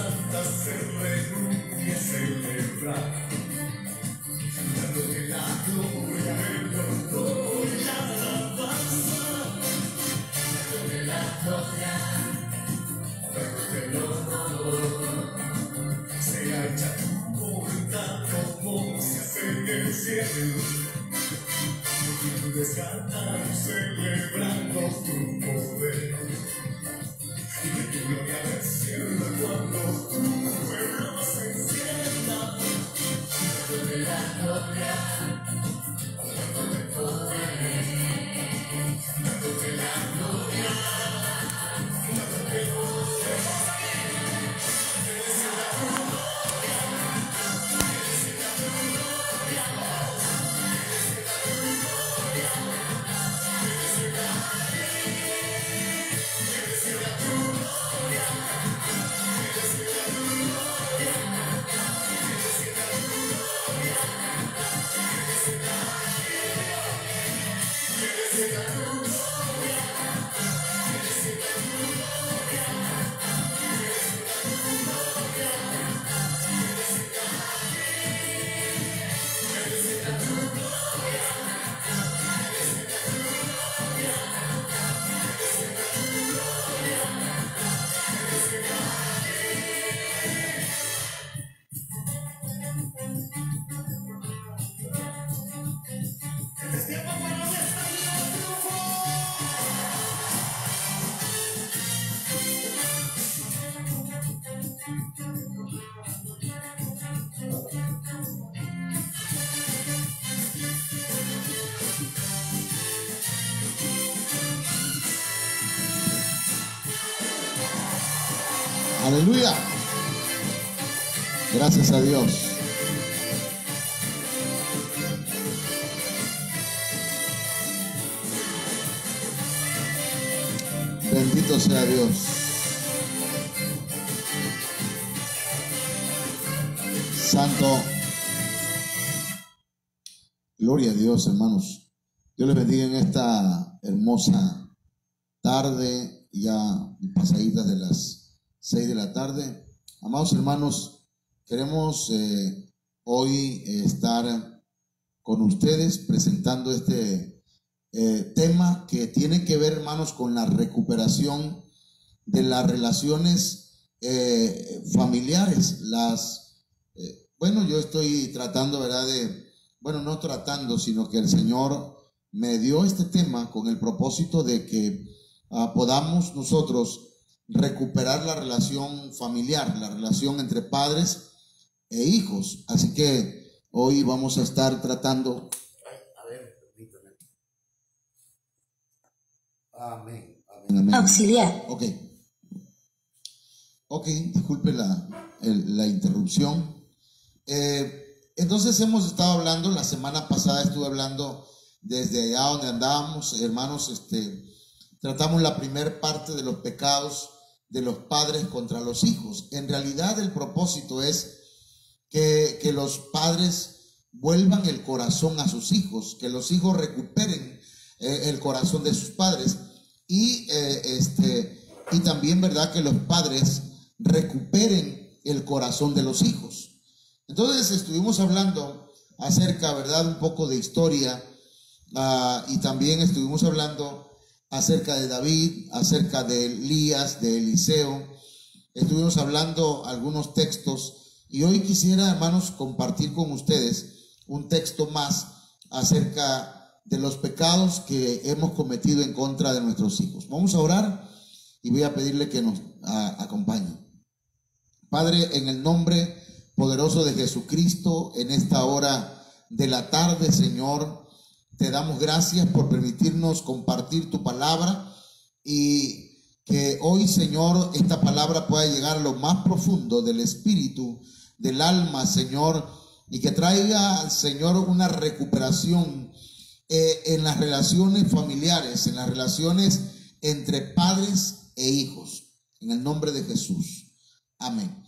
Santa se reúne a celebrar, dándote la gloria, el honor y la alabanza, dándote la gloria, dándote el honor. Sea hecha tu voluntad como se hace en el cielo, y tú descantar celebrando tu poder, y que tu gloria descienda cuando tu pueblo se encienda, dándote la gloria, dándote el poder, dándote la gloria, dándote el poder. Aleluya. Gracias a Dios. Bendito sea Dios. Santo. Gloria a Dios, hermanos. Dios les bendiga en esta hermosa tarde, ya pasaditas de las 6 de la tarde. Amados hermanos, queremos hoy estar con ustedes presentando este tema que tiene que ver, hermanos, con la recuperación de las relaciones familiares. Bueno, yo estoy tratando, ¿verdad? No tratando, sino que el Señor me dio este tema con el propósito de que podamos nosotros recuperar la relación familiar, la relación entre padres e hijos. Así que hoy vamos a estar tratando. A ver, permítame. Amén. Amén. Auxiliar. Ok, disculpe la interrupción. Entonces hemos estado hablando, la semana pasada estuve hablando desde allá donde andábamos, hermanos, tratamos la primera parte de los pecados de los padres contra los hijos. En realidad el propósito es que los padres vuelvan el corazón a sus hijos, que los hijos recuperen el corazón de sus padres y también, ¿verdad?, que los padres recuperen el corazón de los hijos. Entonces estuvimos hablando acerca, ¿verdad?, un poco de historia y también estuvimos hablando acerca de David, acerca de Elías, de Eliseo. Estuvimos hablando algunos textos y hoy quisiera, hermanos, compartir con ustedes un texto más acerca de los pecados que hemos cometido en contra de nuestros hijos. Vamos a orar y voy a pedirle que nos acompañe. Padre, en el nombre poderoso de Jesucristo, en esta hora de la tarde, Señor, te damos gracias por permitirnos compartir tu palabra y que hoy, Señor, esta palabra pueda llegar a lo más profundo del espíritu, del alma, Señor, y que traiga, Señor, una recuperación en las relaciones familiares, en las relaciones entre padres e hijos. En el nombre de Jesús. Amén.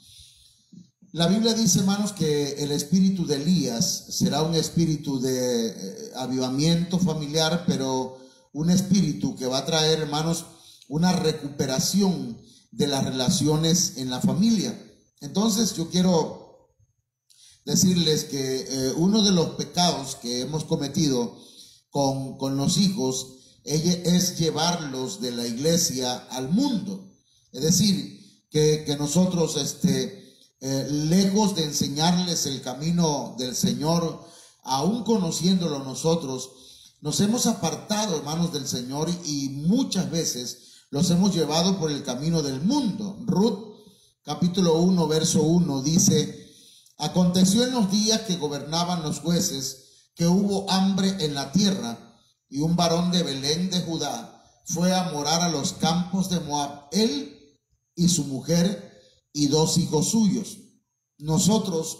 La Biblia dice, hermanos, que el espíritu de Elías será un espíritu de avivamiento familiar, pero un espíritu que va a traer, hermanos, una recuperación de las relaciones en la familia. Entonces yo quiero decirles que uno de los pecados que hemos cometido con los hijos es llevarlos de la iglesia al mundo. Es decir, que nosotros lejos de enseñarles el camino del Señor, aún conociéndolo nosotros, nos hemos apartado, hermanos, del Señor, y muchas veces los hemos llevado por el camino del mundo. Ruth, capítulo 1, verso 1, dice: aconteció en los días que gobernaban los jueces, que hubo hambre en la tierra, y un varón de Belén de Judá fue a morar a los campos de Moab, él y su mujer y 2 hijos suyos. Nosotros,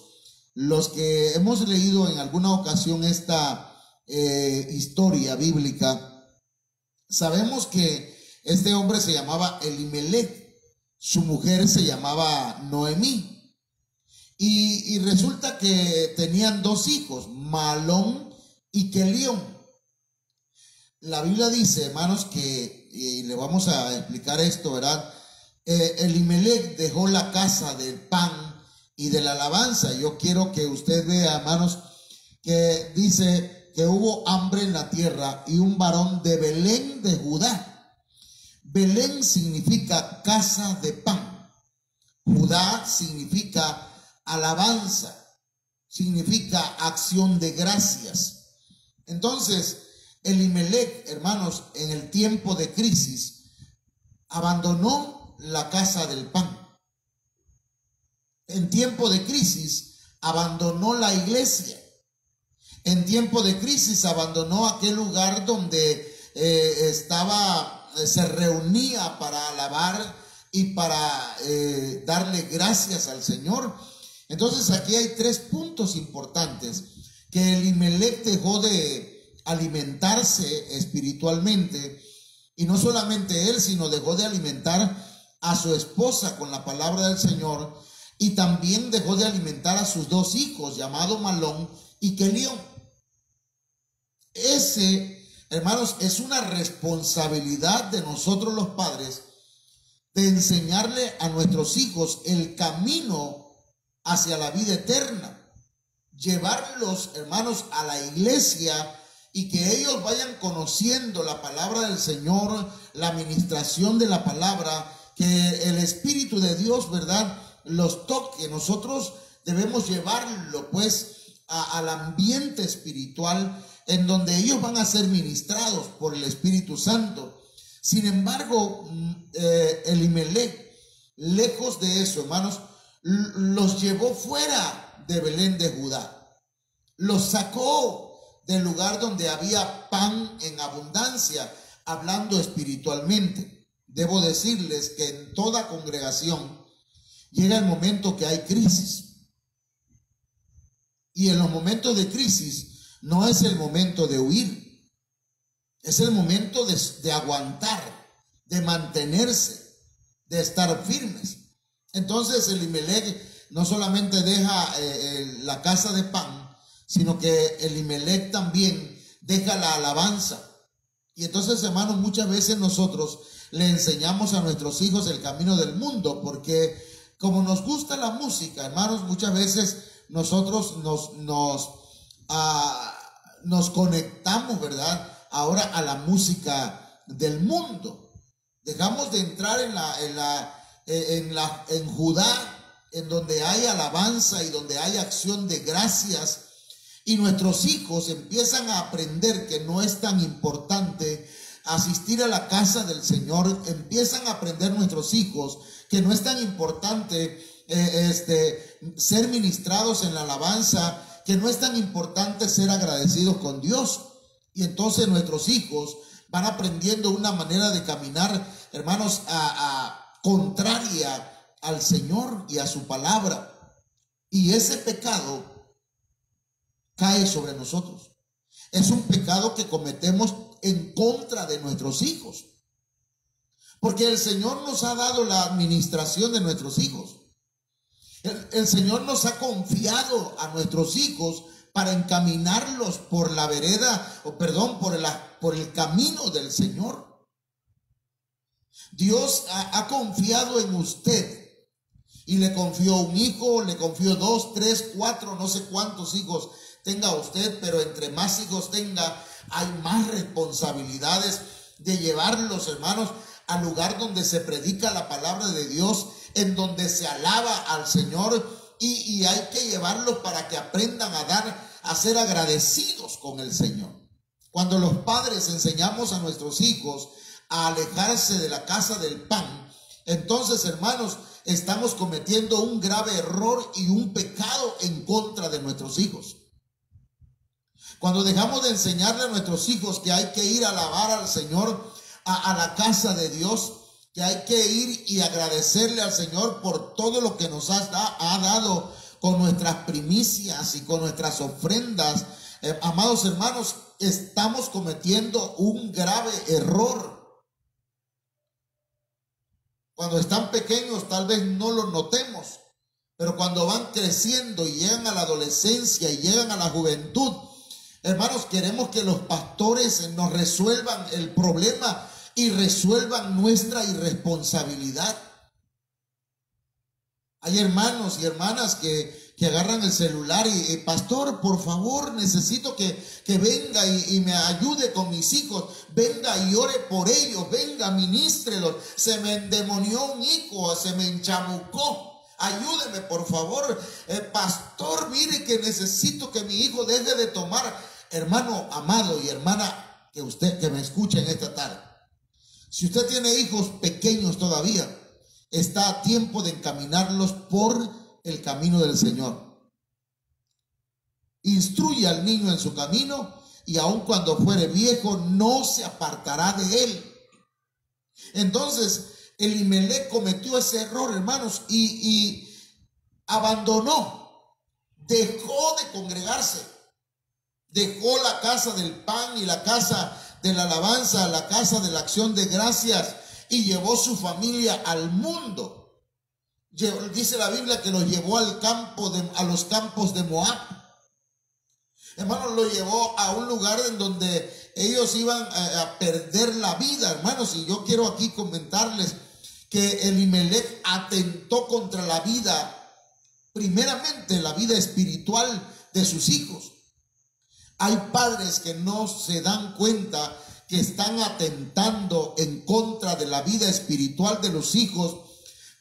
los que hemos leído en alguna ocasión esta historia bíblica, sabemos que este hombre se llamaba Elimelech, su mujer se llamaba Noemí, y resulta que tenían 2 hijos, Malón y Kelión. La Biblia dice, hermanos, que, y le vamos a explicar esto, ¿verdad? Elimelech dejó la casa del pan y de la alabanza. Yo quiero que usted vea, hermanos, que dice que hubo hambre en la tierra y un varón de Belén de Judá. Belén significa casa de pan. Judá significa alabanza, significa acción de gracias. Entonces, Elimelech, hermanos, en el tiempo de crisis, abandonó la casa del pan. En tiempo de crisis, abandonó la iglesia. En tiempo de crisis, abandonó aquel lugar donde se reunía para alabar y para darle gracias al Señor. Entonces, aquí hay 3 puntos importantes: que Elimelech dejó de alimentarse espiritualmente, y no solamente él, sino dejó de alimentar a su esposa con la palabra del Señor, y también dejó de alimentar a sus 2 hijos, llamados Malón y Kelión. Ese, hermanos, es una responsabilidad de nosotros los padres, de enseñarle a nuestros hijos el camino hacia la vida eterna, llevarlos, hermanos, a la iglesia, y que ellos vayan conociendo la palabra del Señor, la administración de la palabra, que el Espíritu de Dios, ¿verdad?, los toque. Nosotros debemos llevarlo, pues, al ambiente espiritual, en donde ellos van a ser ministrados por el Espíritu Santo. Sin embargo, Elimelech, lejos de eso, hermanos, los llevó fuera de Belén de Judá, los sacó del lugar donde había pan en abundancia, hablando espiritualmente. Debo decirles que en toda congregación llega el momento que hay crisis, y en los momentos de crisis no es el momento de huir, es el momento de aguantar, de mantenerse, de estar firmes. Entonces Elimelech no solamente deja la casa de pan, sino que Elimelech también deja la alabanza. Y entonces, hermanos, muchas veces nosotros le enseñamos a nuestros hijos el camino del mundo, porque como nos gusta la música, hermanos, muchas veces nosotros nos conectamos, ¿verdad?, ahora a la música del mundo. Dejamos de entrar en Judá, en donde hay alabanza y donde hay acción de gracias, y nuestros hijos empiezan a aprender que no es tan importante asistir a la casa del Señor. Empiezan a aprender nuestros hijos que no es tan importante ser ministrados en la alabanza, que no es tan importante ser agradecidos con Dios. Y entonces nuestros hijos van aprendiendo una manera de caminar, hermanos, contraria al Señor y a su palabra. Y ese pecado cae sobre nosotros. Es un pecado que cometemos en contra de nuestros hijos, porque el Señor nos ha dado la administración de nuestros hijos. El Señor nos ha confiado a nuestros hijos para encaminarlos por la vereda, por el camino del Señor. Dios ha confiado en usted, y le confió un hijo, le confió 2, 3, 4, no sé cuántos hijos tenga usted, pero entre más hijos tenga, hay más responsabilidades de llevarlos, hermanos, al lugar donde se predica la palabra de Dios, en donde se alaba al Señor, y hay que llevarlos para que aprendan a ser agradecidos con el Señor. Cuando los padres enseñamos a nuestros hijos a alejarse de la casa del pan, entonces, hermanos, estamos cometiendo un grave error y un pecado en contra de nuestros hijos. Cuando dejamos de enseñarle a nuestros hijos que hay que ir a alabar al Señor a la casa de Dios, que hay que ir y agradecerle al Señor por todo lo que nos ha dado con nuestras primicias y con nuestras ofrendas, amados hermanos, estamos cometiendo un grave error. Cuando están pequeños tal vez no lo notemos, pero cuando van creciendo y llegan a la adolescencia y llegan a la juventud, hermanos, queremos que los pastores nos resuelvan el problema y resuelvan nuestra irresponsabilidad. Hay hermanos y hermanas que agarran el celular y pastor, por favor, necesito que venga y me ayude con mis hijos, venga y ore por ellos, venga, ministrelos, se me endemonió un hijo, se me enchamucó, ayúdeme por favor, pastor, mire que necesito que mi hijo deje de tomar. Hermano amado y hermana que usted que me escucha en esta tarde, si usted tiene hijos pequeños todavía, está a tiempo de encaminarlos por el camino del Señor. Instruye al niño en su camino y aun cuando fuere viejo no se apartará de él. Entonces Elimelec cometió ese error, hermanos, y abandonó, dejó de congregarse, dejó la casa del pan y la casa de la alabanza, la casa de la acción de gracias, y llevó su familia al mundo. Dice la Biblia que lo llevó a los campos de Moab. Hermanos, lo llevó a un lugar en donde ellos iban a perder la vida, hermanos. Y yo quiero aquí comentarles que Elimelec atentó contra la vida, primeramente la vida espiritual de sus hijos. Hay padres que no se dan cuenta que están atentando en contra de la vida espiritual de los hijos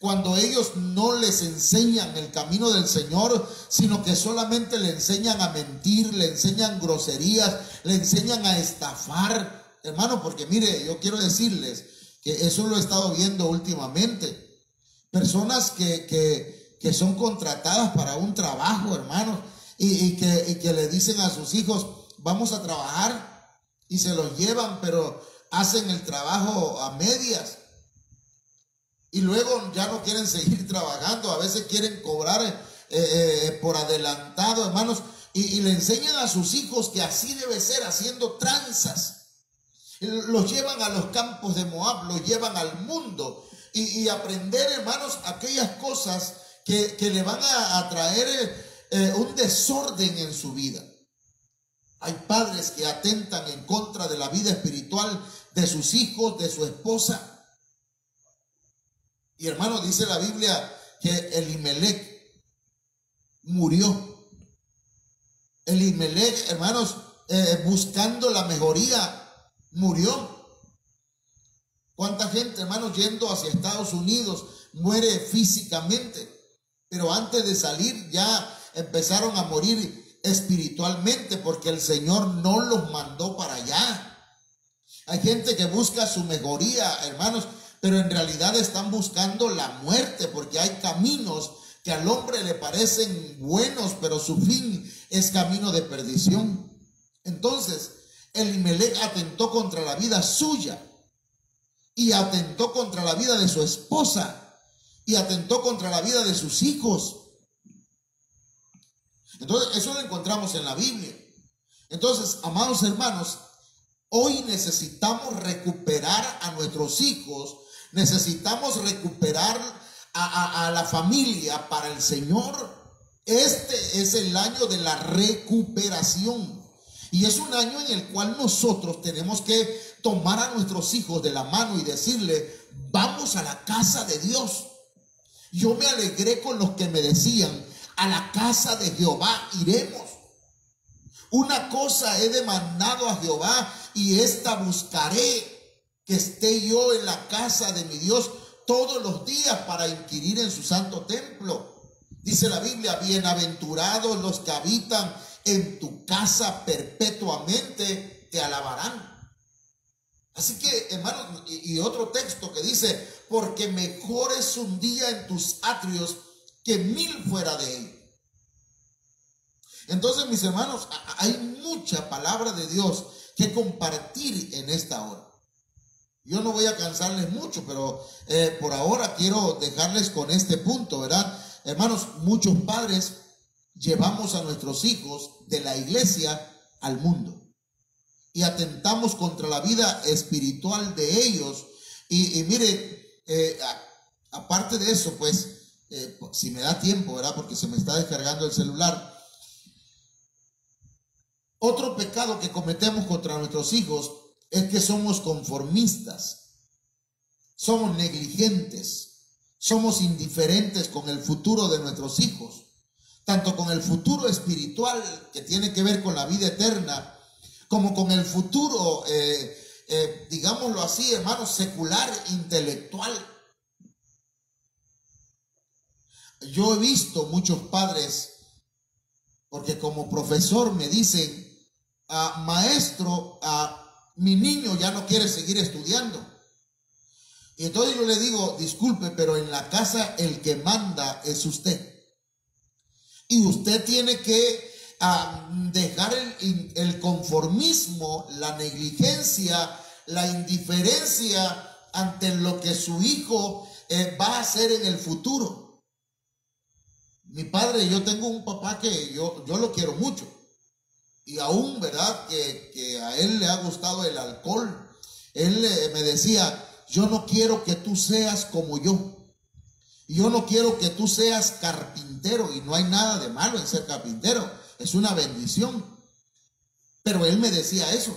cuando ellos no les enseñan el camino del Señor, sino que solamente le enseñan a mentir, le enseñan groserías, le enseñan a estafar. Hermano, porque mire, yo quiero decirles que eso lo he estado viendo últimamente. Personas que son contratadas para un trabajo, hermanos, y que le dicen a sus hijos, vamos a trabajar, y se los llevan, pero hacen el trabajo a medias. Y luego ya no quieren seguir trabajando, a veces quieren cobrar por adelantado, hermanos, y le enseñan a sus hijos que así debe ser, haciendo tranzas. Los llevan a los campos de Moab, los llevan al mundo, y aprender, hermanos, aquellas cosas que le van a traer un desorden en su vida. Hay padres que atentan en contra de la vida espiritual de sus hijos, de su esposa. Y hermano, dice la Biblia que Elimelec murió. Elimelec, hermanos, buscando la mejoría, murió. ¿Cuánta gente, hermanos, yendo hacia Estados Unidos muere físicamente? Pero antes de salir ya empezaron a morir espiritualmente, porque el Señor no los mandó para allá. Hay gente que busca su mejoría, hermanos, pero en realidad están buscando la muerte, porque hay caminos que al hombre le parecen buenos, pero su fin es camino de perdición. Entonces Elimelec atentó contra la vida suya, y atentó contra la vida de su esposa, y atentó contra la vida de sus hijos. Entonces, eso lo encontramos en la Biblia. Entonces, amados hermanos, hoy necesitamos recuperar a nuestros hijos, necesitamos recuperar a la familia para el Señor. Este es el año de la recuperación. Y es un año en el cual nosotros tenemos que tomar a nuestros hijos de la mano y decirle, vamos a la casa de Dios. Yo me alegré con los que me decían: a la casa de Jehová iremos. Una cosa he demandado a Jehová, y esta buscaré, que esté yo en la casa de mi Dios todos los días para inquirir en su santo templo. Dice la Biblia: bienaventurados los que habitan en tu casa perpetuamente, te alabarán. Así que, hermanos, y otro texto que dice: porque mejor es un día en tus atrios que 1000 fuera de él. Entonces, mis hermanos, hay mucha palabra de Dios que compartir en esta hora. Yo no voy a cansarles mucho, pero por ahora quiero dejarles con este punto, ¿verdad? Hermanos, muchos padres llevamos a nuestros hijos de la iglesia al mundo y atentamos contra la vida espiritual de ellos. Y mire, aparte de eso, pues, si me da tiempo, ¿verdad? Porque se me está descargando el celular. Otro pecado que cometemos contra nuestros hijos es que somos conformistas, somos negligentes, somos indiferentes con el futuro de nuestros hijos, tanto con el futuro espiritual que tiene que ver con la vida eterna, como con el futuro, digámoslo así, hermanos, secular, intelectual. Yo he visto muchos padres, porque como profesor me dicen: maestro, mi niño ya no quiere seguir estudiando. Y entonces yo le digo: disculpe, pero en la casa el que manda es usted. Y usted tiene que dejar el conformismo, la negligencia, la indiferencia ante lo que su hijo va a hacer en el futuro. Mi padre, yo tengo un papá que yo lo quiero mucho. Y aún, ¿verdad?, que a él le ha gustado el alcohol. Él me decía: yo no quiero que tú seas como yo. Yo no quiero que tú seas carpintero. Y no hay nada de malo en ser carpintero. Es una bendición. Pero él me decía eso.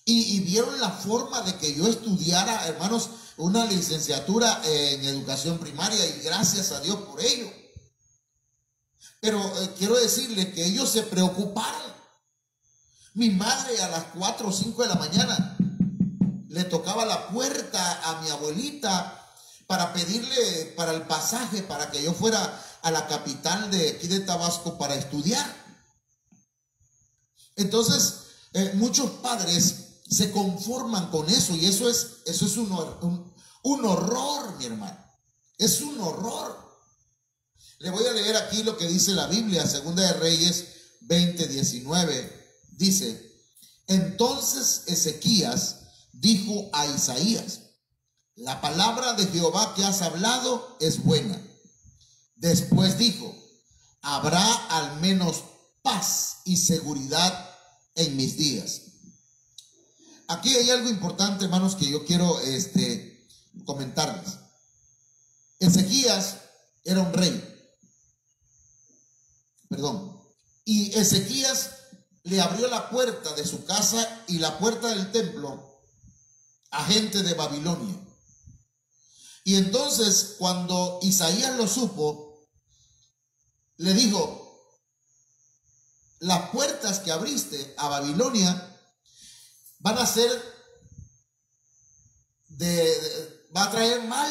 Y vieron la forma de que yo estudiara, hermanos, una licenciatura en educación primaria. Y gracias a Dios por ello. Pero quiero decirle que ellos se preocuparon. Mi madre a las 4 o 5 de la mañana le tocaba la puerta a mi abuelita para pedirle para el pasaje para que yo fuera a la capital de aquí de Tabasco para estudiar. Entonces, muchos padres se conforman con eso, y eso es un horror, mi hermano. Es un horror. Le voy a leer aquí lo que dice la Biblia, Segunda de Reyes 20:19. Dice: entonces Ezequías dijo a Isaías: la palabra de Jehová que has hablado es buena. Después dijo: habrá al menos paz y seguridad en mis días. Aquí hay algo importante, hermanos, que yo quiero comentarles. Ezequías era un rey. Y Ezequías le abrió la puerta de su casa y la puerta del templo a gente de Babilonia. Y entonces, cuando Isaías lo supo, le dijo: las puertas que abriste a Babilonia van a ser va a traer mal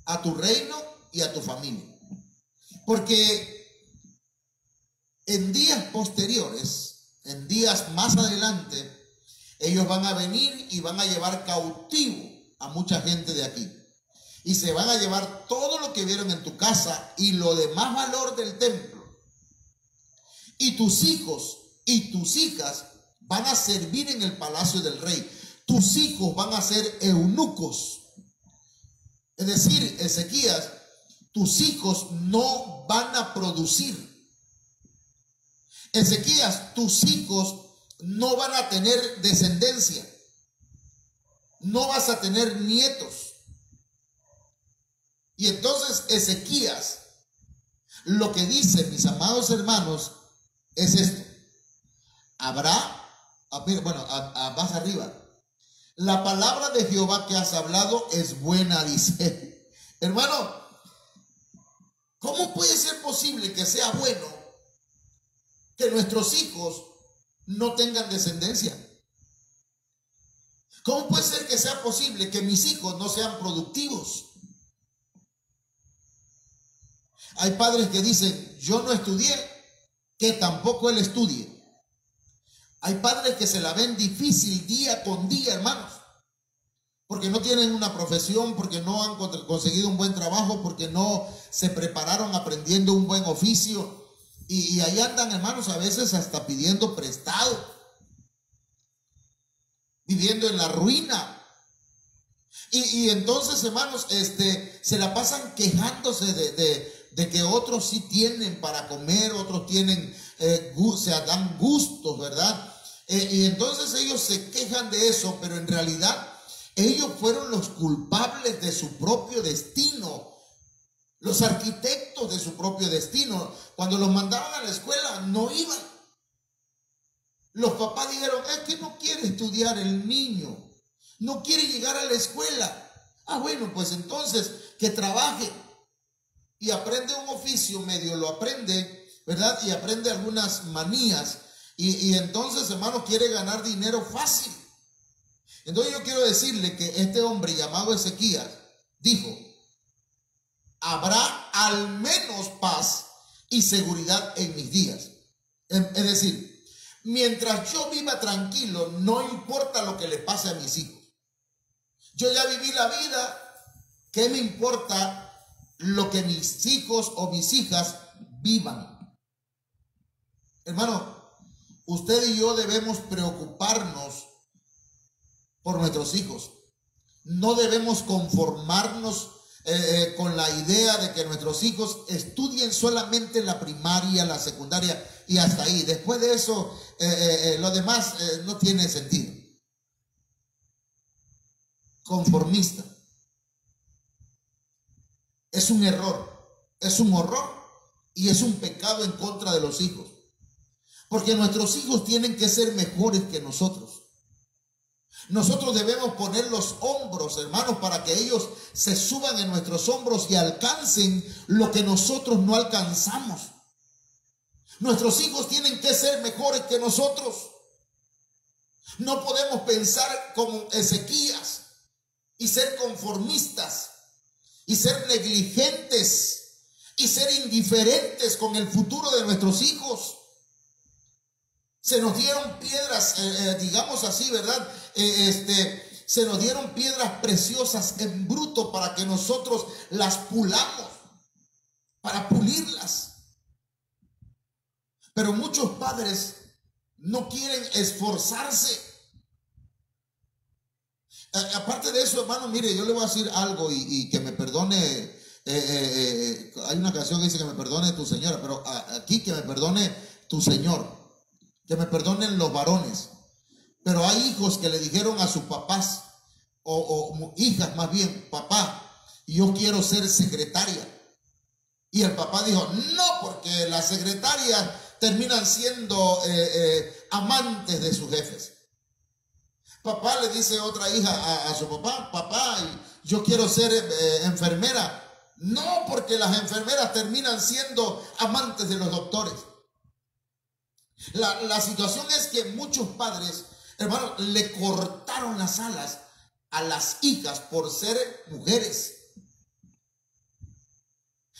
a tu reino y a tu familia. Porque en días posteriores, en días más adelante, ellos van a venir y van a llevar cautivo a mucha gente de aquí. Y se van a llevar todo lo que vieron en tu casa y lo de más valor del templo. Y tus hijos y tus hijas van a servir en el palacio del rey. Tus hijos van a ser eunucos. Es decir, Ezequías, tus hijos no van a producir. Ezequías, tus hijos no van a tener descendencia. No vas a tener nietos. Y entonces Ezequías, lo que dice, mis amados hermanos, es esto: habrá, más arriba, la palabra de Jehová que has hablado es buena, dice. Hermano, ¿cómo puede ser posible que sea bueno que nuestros hijos no tengan descendencia? ¿Cómo puede ser que sea posible que mis hijos no sean productivos? Hay padres que dicen, yo no estudié, que tampoco él estudie. Hay padres que se la ven difícil día con día, hermanos, porque no tienen una profesión, porque no han conseguido un buen trabajo, porque no se prepararon aprendiendo un buen oficio. Y ahí andan, hermanos, a veces hasta pidiendo prestado, viviendo en la ruina. Y entonces, hermanos, se la pasan quejándose de que otros sí tienen para comer, otros tienen, se dan gustos, ¿verdad? Y entonces ellos se quejan de eso, pero en realidad ellos fueron los culpables de su propio destino, los arquitectos de su propio destino. Cuando los mandaban a la escuela, no iban. Los papás dijeron, es que no quiere estudiar el niño, no quiere llegar a la escuela. Ah, bueno, pues entonces que trabaje y aprende un oficio, medio lo aprende, ¿verdad? Y aprende algunas manías. Y entonces, hermano, quiere ganar dinero fácil. Entonces yo quiero decirle que este hombre llamado Ezequías dijo, habrá al menos paz y seguridad en mis días. Es decir, mientras yo viva tranquilo, no importa lo que le pase a mis hijos. Yo ya viví la vida, ¿qué me importa lo que mis hijos o mis hijas vivan? Hermano, usted y yo debemos preocuparnos por nuestros hijos. No debemos conformarnos con la idea de que nuestros hijos estudien solamente la primaria, la secundaria y hasta ahí. Después de eso, lo demás no tiene sentido. Conformista. Es un error, es un horror y es un pecado en contra de los hijos. Porque nuestros hijos tienen que ser mejores que nosotros. Nosotros debemos poner los hombros, hermanos, para que ellos se suban en nuestros hombros y alcancen lo que nosotros no alcanzamos. Nuestros hijos tienen que ser mejores que nosotros. No podemos pensar como Ezequías y ser conformistas y ser negligentes y ser indiferentes con el futuro de nuestros hijos. Se nos dieron piedras, digamos así, ¿verdad? Se nos dieron piedras preciosas en bruto para que nosotros las pulamos, para pulirlas. Pero muchos padres no quieren esforzarse. Aparte de eso, hermano, mire, yo le voy a decir algo y que me perdone. Hay una canción que dice que me perdone tu señora, pero aquí que me perdone tu señor. Que me perdonen los varones, pero hay hijos que le dijeron a sus papás, o hijas más bien, papá, yo quiero ser secretaria. Y el papá dijo, no, porque las secretarias terminan siendo amantes de sus jefes. Papá le dice a otra hija a su papá, papá, yo quiero ser enfermera. No, porque las enfermeras terminan siendo amantes de los doctores. La situación es que muchos padres, hermano, le cortaron las alas a las hijas por ser mujeres.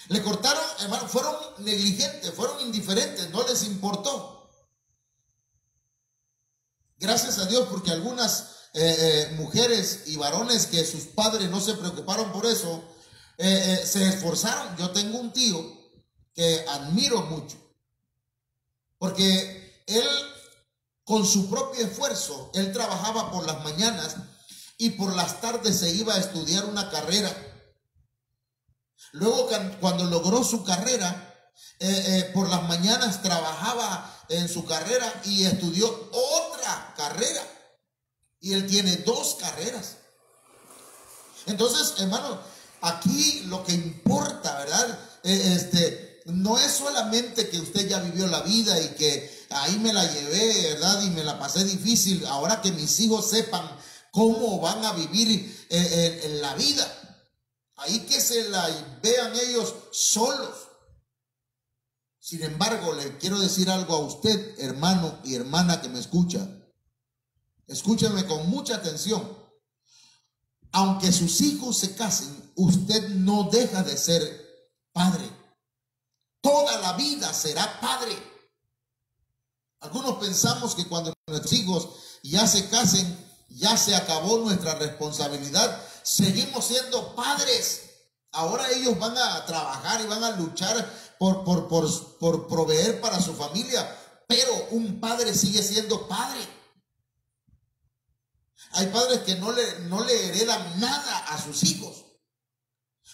Le cortaron, hermano, fueron negligentes, fueron indiferentes, no les importó. Gracias a Dios, porque algunas mujeres y varones que sus padres no se preocuparon por eso, se esforzaron. Yo tengo un tío que admiro mucho. Porque él, con su propio esfuerzo, él trabajaba por las mañanas y por las tardes se iba a estudiar una carrera. Luego, cuando logró su carrera, por las mañanas trabajaba en su carrera y estudió otra carrera. Y él tiene 2 carreras. Entonces, hermano, aquí lo que importa, ¿verdad? No es solamente que usted ya vivió la vida y que ahí me la llevé, ¿verdad? Y me la pasé difícil. Ahora que mis hijos sepan cómo van a vivir en la vida. Ahí que se la vean ellos solos. Sin embargo, le quiero decir algo a usted, hermano y hermana que me escucha. Escúcheme con mucha atención. Aunque sus hijos se casen, usted no deja de ser padre. Toda la vida será padre. Algunos pensamos que cuando nuestros hijos ya se casen, ya se acabó nuestra responsabilidad. Seguimos siendo padres. Ahora ellos van a trabajar y van a luchar por proveer para su familia. Pero un padre sigue siendo padre. Hay padres que no le heredan nada a sus hijos.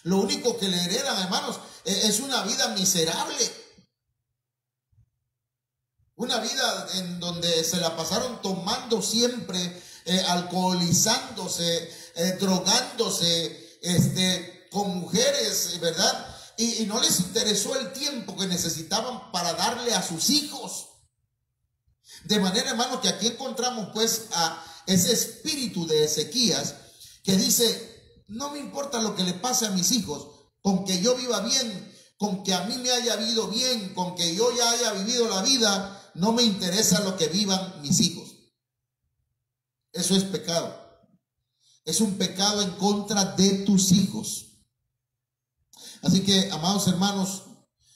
Lo único que le heredan, hermanos, es una vida miserable. Una vida en donde se la pasaron tomando siempre, alcoholizándose, drogándose, con mujeres, ¿verdad? Y no les interesó el tiempo que necesitaban para darle a sus hijos. De manera, hermano, que aquí encontramos pues a ese espíritu de Ezequías que dice: no me importa lo que le pase a mis hijos, con que yo viva bien, con que a mí me haya vivido bien, con que yo ya haya vivido la vida, no me interesa lo que vivan mis hijos. Eso es pecado. Es un pecado en contra de tus hijos. Así que, amados hermanos,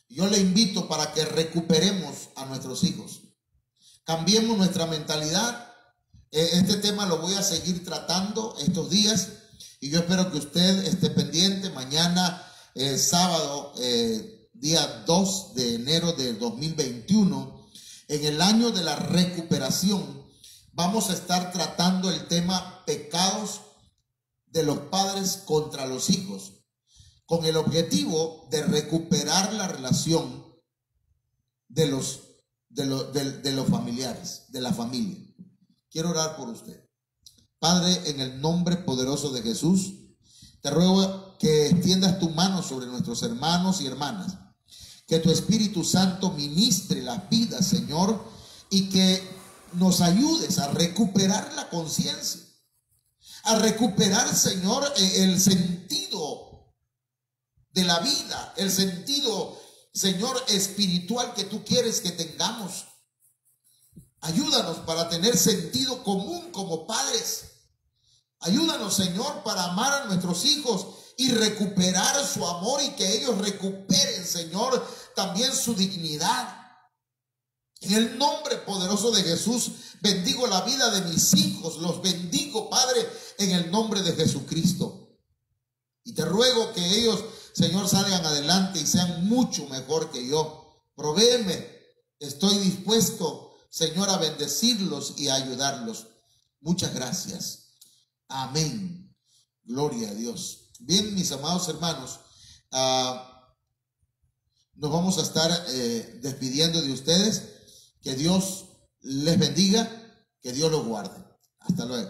yo le invito para que recuperemos a nuestros hijos. Cambiemos nuestra mentalidad. Este tema lo voy a seguir tratando estos días y yo espero que usted esté pendiente. Mañana, sábado, día 2 de enero del 2021, en el año de la recuperación, vamos a estar tratando el tema pecados de los padres contra los hijos, con el objetivo de recuperar la relación de los familiares, de la familia. Quiero orar por usted. Padre, en el nombre poderoso de Jesús, te ruego que extiendas tu mano sobre nuestros hermanos y hermanas, que tu Espíritu Santo ministre las vidas, Señor, y que nos ayudes a recuperar la conciencia, a recuperar, Señor, el sentido de la vida, el sentido, Señor, espiritual que tú quieres que tengamos. Ayúdanos para tener sentido común como padres. Ayúdanos, Señor, para amar a nuestros hijos y recuperar su amor y que ellos recuperen, Señor, también su dignidad. En el nombre poderoso de Jesús, bendigo la vida de mis hijos. Los bendigo, Padre, en el nombre de Jesucristo. Y te ruego que ellos, Señor, salgan adelante y sean mucho mejor que yo. Provéeme. Estoy dispuesto, Señor, a bendecirlos y a ayudarlos. Muchas gracias. Amén. Gloria a Dios. Bien, mis amados hermanos, nos vamos a estar despidiendo de ustedes. Que Dios les bendiga, que Dios los guarde. Hasta luego.